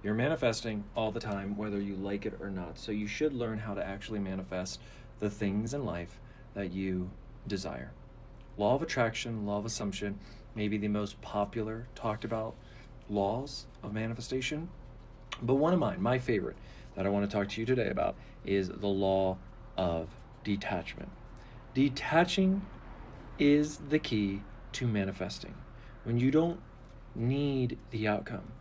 You're manifesting all the time, whether you like it or not. So you should learn how to actually manifest the things in life that you desire. Law of attraction, law of assumption, maybe the most popular talked about laws of manifestation. But one of mine, my favorite, that I want to talk to you today about is the law of detachment. Detaching is the key to manifesting. When you don't need the outcome,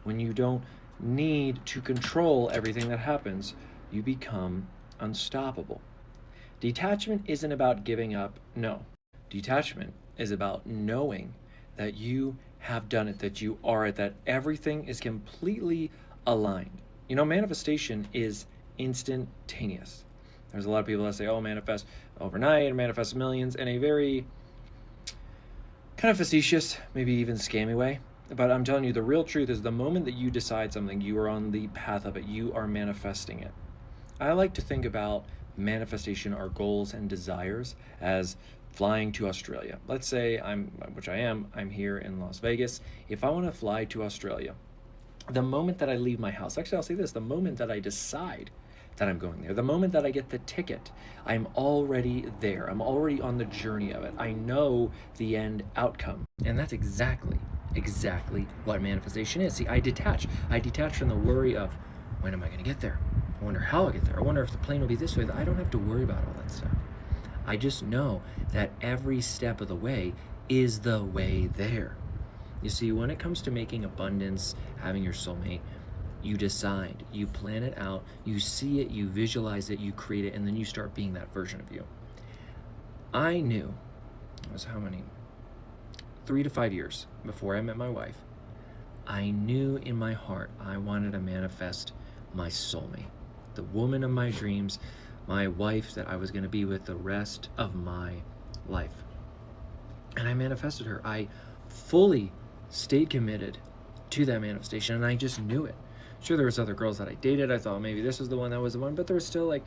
when you don't need to control everything that happens, you become unstoppable. Detachment isn't about giving up, no. Detachment is about knowing that you have done it, that you are it, that everything is completely aligned. You know, manifestation is instantaneous. There's a lot of people that say, oh, manifest overnight and manifest millions in a very kind of facetious, maybe even scammy way. But I'm telling you, the real truth is the moment that you decide something, you are on the path of it. You are manifesting it. I like to think about manifestation, our goals and desires, as flying to Australia. Let's say I'm here in Las Vegas. If I want to fly to Australia, the moment that I leave my house, actually I'll say this, the moment that I decide that I'm going there, the moment that I get the ticket, I'm already there. I'm already on the journey of it. I know the end outcome. And that's exactly what manifestation is. See, I detach from the worry of, when am I going to get there? I wonder how I'll get there. I wonder if the plane will be this way. I don't have to worry about all that stuff. I just know that every step of the way is the way there. You see, when it comes to making abundance, having your soulmate, you decide, you plan it out, you see it, you visualize it, you create it, and then you start being that version of you. I knew, it was how many? 3 to 5 years before I met my wife, I knew in my heart I wanted to manifest my soulmate, the woman of my dreams, my wife that I was going to be with the rest of my life. And I manifested her. I fully stayed committed to that manifestation, and I just knew it. Sure, there was other girls that I dated. I thought maybe this was the one, that was the one, but there was still like,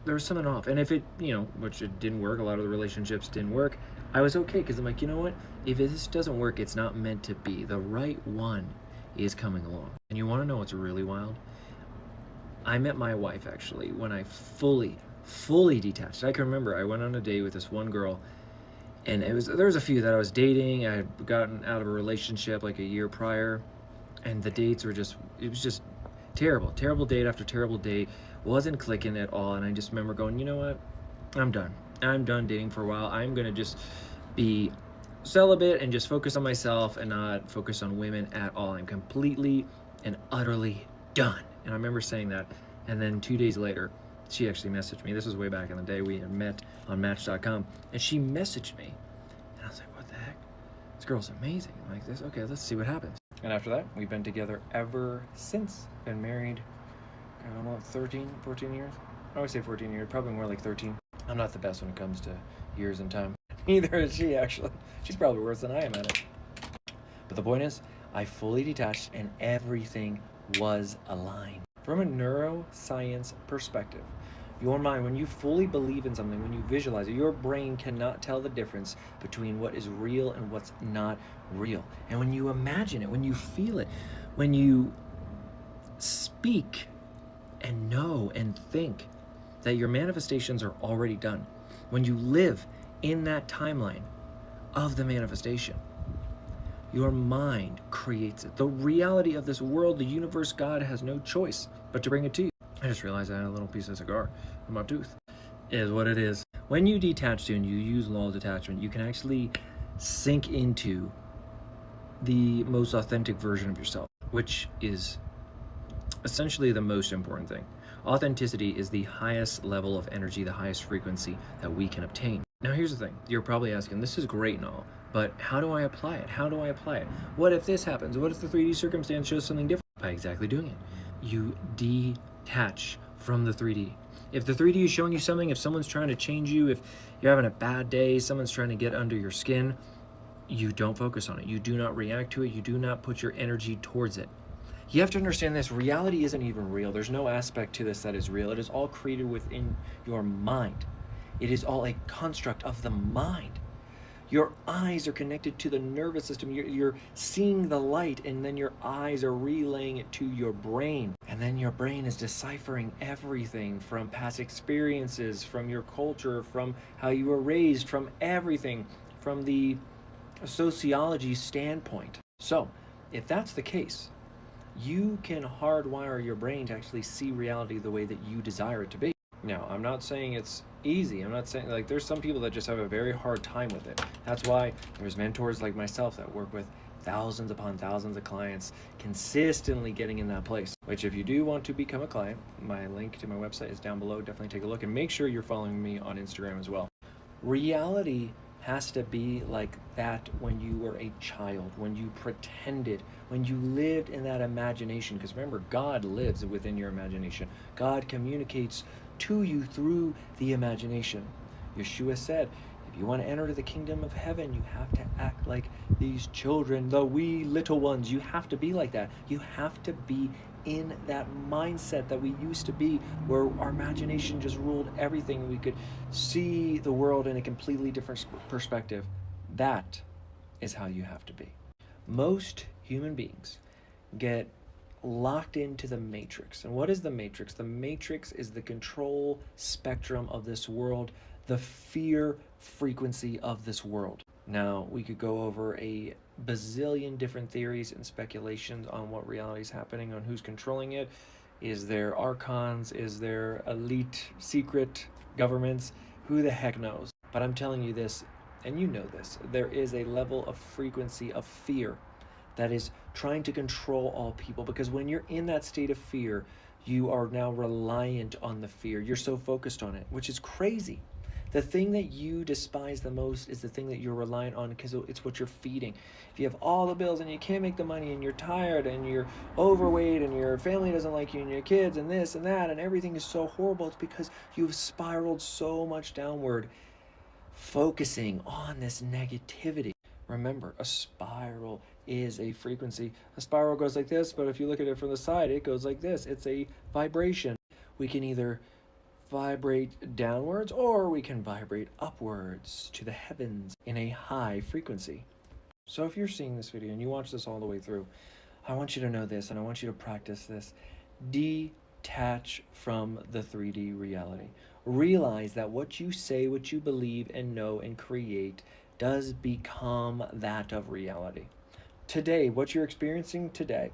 there was something off. And if it, which it didn't work, a lot of the relationships didn't work, I was okay, because I'm like, you know what? If this doesn't work, it's not meant to be. The right one is coming along. And you want to know what's really wild? I met my wife actually when I fully detached. I can remember I went on a date with this one girl, and there was a few that I was dating. I had gotten out of a relationship like a year prior, and the dates were it was just terrible date after terrible date. Wasn't clicking at all. And I just remember going, you know what? I'm done dating for a while. I'm gonna just be celibate and just focus on myself and not focus on women at all. I'm completely and utterly done. And I remember saying that, and then 2 days later, she actually messaged me. This was way back in the day. We had met on Match.com, and she messaged me, and I was like, what the heck? This girl's amazing. I'm like, okay, let's see what happens. And after that, we've been together ever since. Been married, I don't know, 13, 14 years? I always say 14 years, probably more like 13. I'm not the best when it comes to years and time. Neither is she, actually. She's probably worse than I am at it. But the point is, I fully detached, and everything was aligned. From a neuroscience perspective, your mind, when you fully believe in something, when you visualize it, your brain cannot tell the difference between what is real and what's not real. And when you imagine it, when you feel it, when you speak and know and think that your manifestations are already done, when you live in that timeline of the manifestation, your mind creates it. The reality of this world, the universe, God has no choice but to bring it to you. I just realized I had a little piece of cigar on my tooth. It is what it is. When you detach to and you use law of detachment, you can actually sink into the most authentic version of yourself, which is essentially the most important thing. Authenticity is the highest level of energy, the highest frequency that we can obtain. Now here's the thing. You're probably asking, this is great and all, but how do I apply it? How do I apply it? What if this happens? What if the 3D circumstance shows something different? By exactly doing it. You detach from the 3D. If the 3D is showing you something, if someone's trying to change you, if you're having a bad day, someone's trying to get under your skin, you don't focus on it. You do not react to it. You do not put your energy towards it. You have to understand this. Reality isn't even real. There's no aspect to this that is real. It is all created within your mind. It is all a construct of the mind. Your eyes are connected to the nervous system. You're seeing the light, and then your eyes are relaying it to your brain. And then your brain is deciphering everything from past experiences, from your culture, from how you were raised, from everything, from the sociology standpoint. So, if that's the case, you can hardwire your brain to actually see reality the way that you desire it to be. Now, I'm not saying it's easy. I'm not saying, like, there's some people that just have a very hard time with it. That's why there's mentors like myself that work with thousands upon thousands of clients, consistently getting in that place. Which, if you do want to become a client, my link to my website is down below. Definitely take a look, and make sure you're following me on Instagram as well. Reality has to be like that when you were a child, when you pretended, when you lived in that imagination. Because remember, God lives within your imagination. God communicates to you through the imagination. Yeshua said, if you want to enter the kingdom of heaven, you have to act like these children, the wee little ones. You have to be like that. You have to be in that mindset that we used to be, where our imagination just ruled everything. We could see the world in a completely different perspective. That is how you have to be. Most human beings get locked into the matrix. And what is the matrix? The matrix is the control spectrum of this world, the fear frequency of this world. Now, we could go over a bazillion different theories and speculations on what reality is happening, on who's controlling it. Is there archons? Is there elite secret governments? Who the heck knows? But I'm telling you this, and you know this, there is a level of frequency of fear that is trying to control all people, because when you're in that state of fear, you are now reliant on the fear. You're so focused on it, which is crazy. The thing that you despise the most is the thing that you're reliant on, because it's what you're feeding. If you have all the bills and you can't make the money, and you're tired and you're overweight and your family doesn't like you and your kids and this and that and everything is so horrible, it's because you've spiraled so much downward, focusing on this negativity. Remember, a spiral is a frequency. A spiral goes like this, but if you look at it from the side, it goes like this. It's a vibration. We can either vibrate downwards, or we can vibrate upwards to the heavens in a high frequency. So if you're seeing this video and you watch this all the way through, I want you to know this, and I want you to practice this. Detach from the 3D reality. Realize that what you say, what you believe and know and create does become that of reality. Today, what you're experiencing today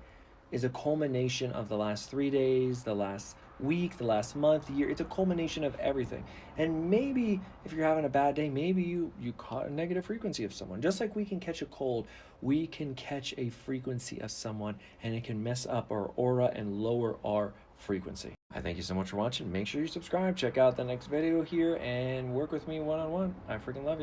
is a culmination of the last 3 days, the last week, the last month, year. It's a culmination of everything. And maybe if you're having a bad day, maybe you caught a negative frequency of someone. Just like we can catch a cold, we can catch a frequency of someone, and it can mess up our aura and lower our frequency. I thank you so much for watching. Make sure you subscribe, check out the next video here, and work with me one-on-one. I freaking love you.